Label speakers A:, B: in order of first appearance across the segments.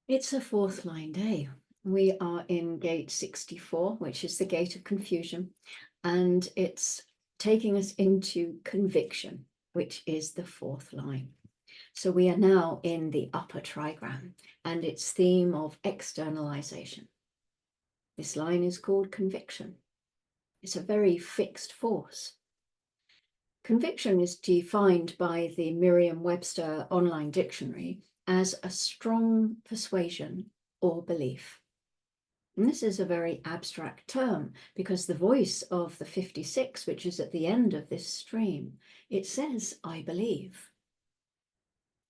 A: It's a fourth line day. We are in gate 64, which is the gate of confusion, and it's taking us into conviction, which is the fourth line. So we are now in the upper trigram and its theme of externalization. This line is called conviction. It's a very fixed force. Conviction is defined by the Merriam-Webster online dictionary as a strong persuasion or belief. And this is a very abstract term because the voice of the 56, which is at the end of this stream, it says, I believe.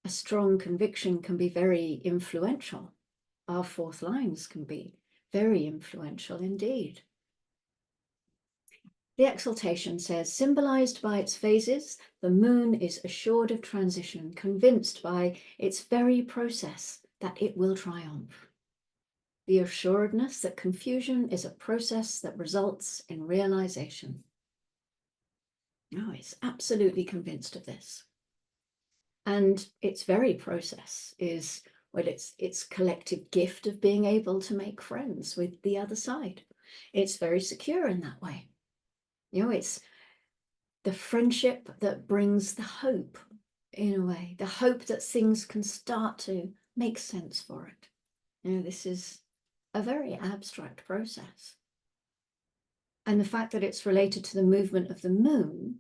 A: A strong conviction can be very influential. Our fourth lines can be very influential indeed. The exaltation says, symbolized by its phases, the moon is assured of transition, convinced by its very process that it will triumph. The assuredness that confusion is a process that results in realization. No, it's absolutely convinced of this. And its very process is, well, its collective gift of being able to make friends with the other side. It's very secure in that way. It's the friendship that brings the hope, in a way, the hope that things can start to make sense for it. This is a very abstract process. And the fact that it's related to the movement of the moon,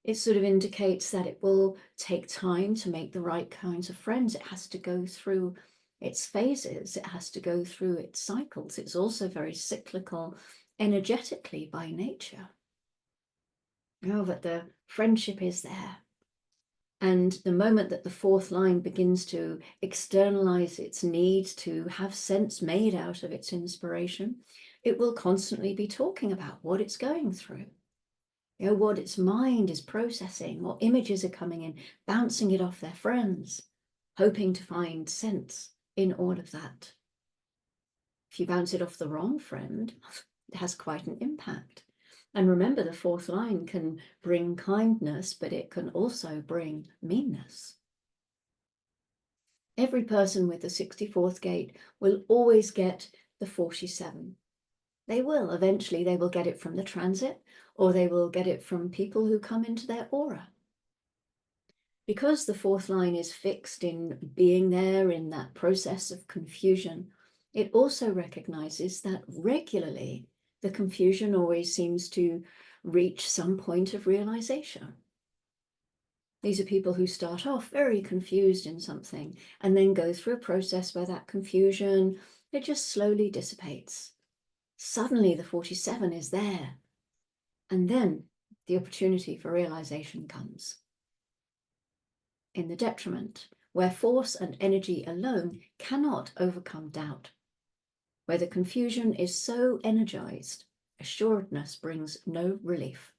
A: it sort of indicates that it will take time to make the right kinds of friends. It has to go through its phases. It has to go through its cycles. It's also very cyclical energetically by nature. But the friendship is there. And the moment that the fourth line begins to externalize its need to have sense made out of its inspiration, it will constantly be talking about what it's going through, what its mind is processing, what images are coming in, bouncing it off their friends, hoping to find sense in all of that. If you bounce it off the wrong friend, it has quite an impact. And remember, the fourth line can bring kindness, but it can also bring meanness. Every person with the 64th gate will always get the 47. They will. Eventually, they will get it from the transit, or they will get it from people who come into their aura. Because the fourth line is fixed in being there in that process of confusion, it also recognizes that regularly the confusion always seems to reach some point of realization. These are people who start off very confused in something and then go through a process where that confusion, it just slowly dissipates. Suddenly the 47 is there. And then the opportunity for realization comes. In the detriment, where force and energy alone cannot overcome doubt, where the confusion is so energized, assuredness brings no relief.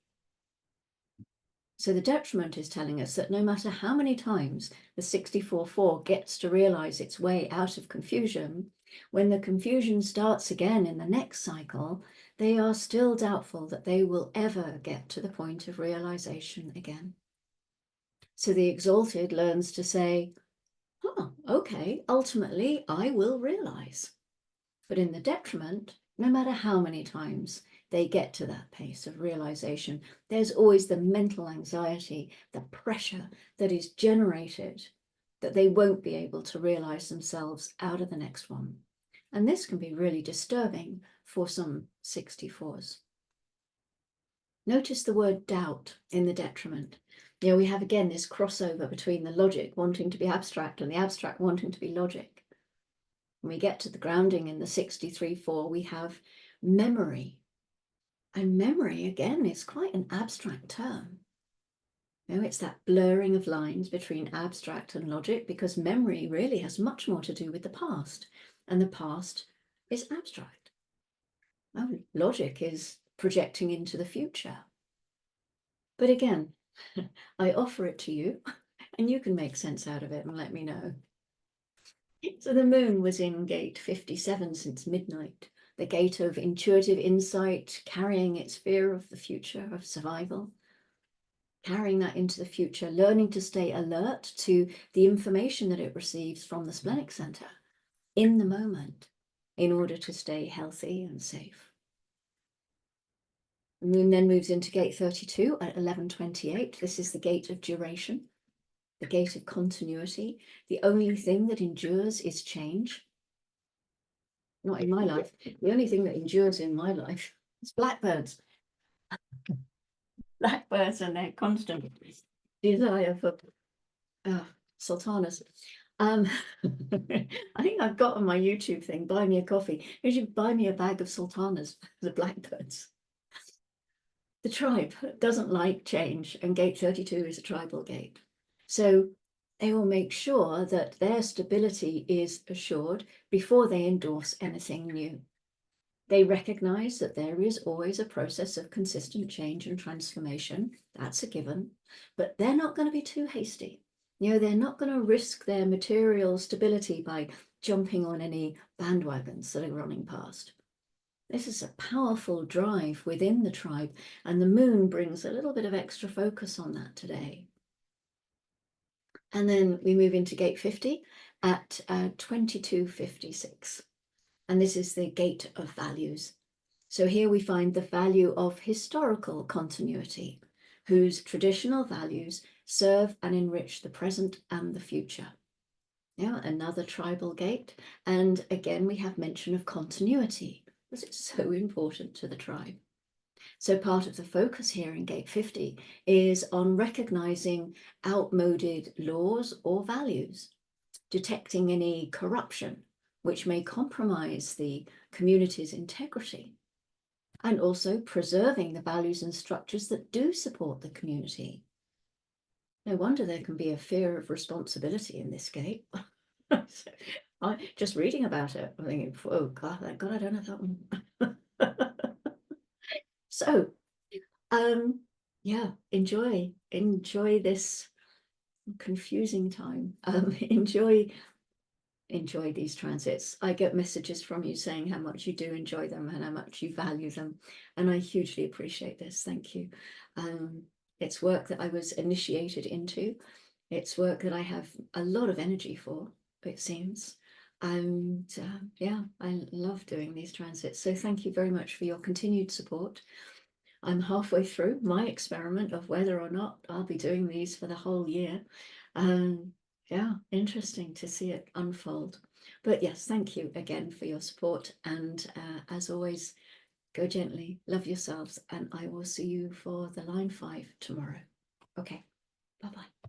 A: So the detriment is telling us that no matter how many times the 64-4 gets to realize its way out of confusion, when the confusion starts again in the next cycle, they are still doubtful that they will ever get to the point of realization again. So the exalted learns to say, okay, ultimately I will realize. But in the detriment, no matter how many times they get to that pace of realization, there's always the mental anxiety, the pressure that is generated that they won't be able to realize themselves out of the next one. And this can be really disturbing for some 64s. Notice the word doubt in the detriment. We have again this crossover between the logic wanting to be abstract and the abstract wanting to be logic. When we get to the grounding in the 63-4, we have memory. And memory, again, is quite an abstract term. It's that blurring of lines between abstract and logic, because memory really has much more to do with the past. And the past is abstract. Logic is projecting into the future. But again, I offer it to you, and you can make sense out of it and let me know. So the moon was in gate 57 since midnight, the gate of intuitive insight, carrying its fear of the future, of survival, carrying that into the future, learning to stay alert to the information that it receives from the splenic center, in the moment in order to stay healthy and safe. The moon then moves into gate 32 at 11:28. This is the gate of duration, the gate of continuity. The only thing that endures is change. Not in my life. The only thing that endures in my life is blackbirds. Blackbirds and their constant desire for sultanas. I think I've got on my YouTube thing, buy me a coffee. You should buy me a bag of sultanas, the blackbirds. The tribe doesn't like change, and gate 32 is a tribal gate. So they will make sure that their stability is assured before they endorse anything new. They recognize that there is always a process of consistent change and transformation. That's a given, but they're not going to be too hasty. They're not going to risk their material stability by jumping on any bandwagons that are running past. This is a powerful drive within the tribe, and the moon brings a little bit of extra focus on that today. And then we move into gate 50 at 22:56. And this is the gate of values. So here we find the value of historical continuity, whose traditional values serve and enrich the present and the future. Another tribal gate. And again, we have mention of continuity, because it's so important to the tribe. So part of the focus here in gate 50 is on recognizing outmoded laws or values, detecting any corruption which may compromise the community's integrity, and also preserving the values and structures that do support the community. No wonder there can be a fear of responsibility in this gate. Just reading about it, I'm thinking, oh God, thank God I don't have that one. So, yeah, enjoy this confusing time. Enjoy these transits. I get messages from you saying how much you do enjoy them and how much you value them, and I hugely appreciate this. Thank you. It's work that I was initiated into. It's work that I have a lot of energy for, it seems. And yeah, I love doing these transits. So thank you very much for your continued support. I'm halfway through my experiment of whether or not I'll be doing these for the whole year. Yeah, interesting to see it unfold. But yes, thank you again for your support. And as always, go gently, love yourselves, and I will see you for the line 5 tomorrow. Okay, bye-bye.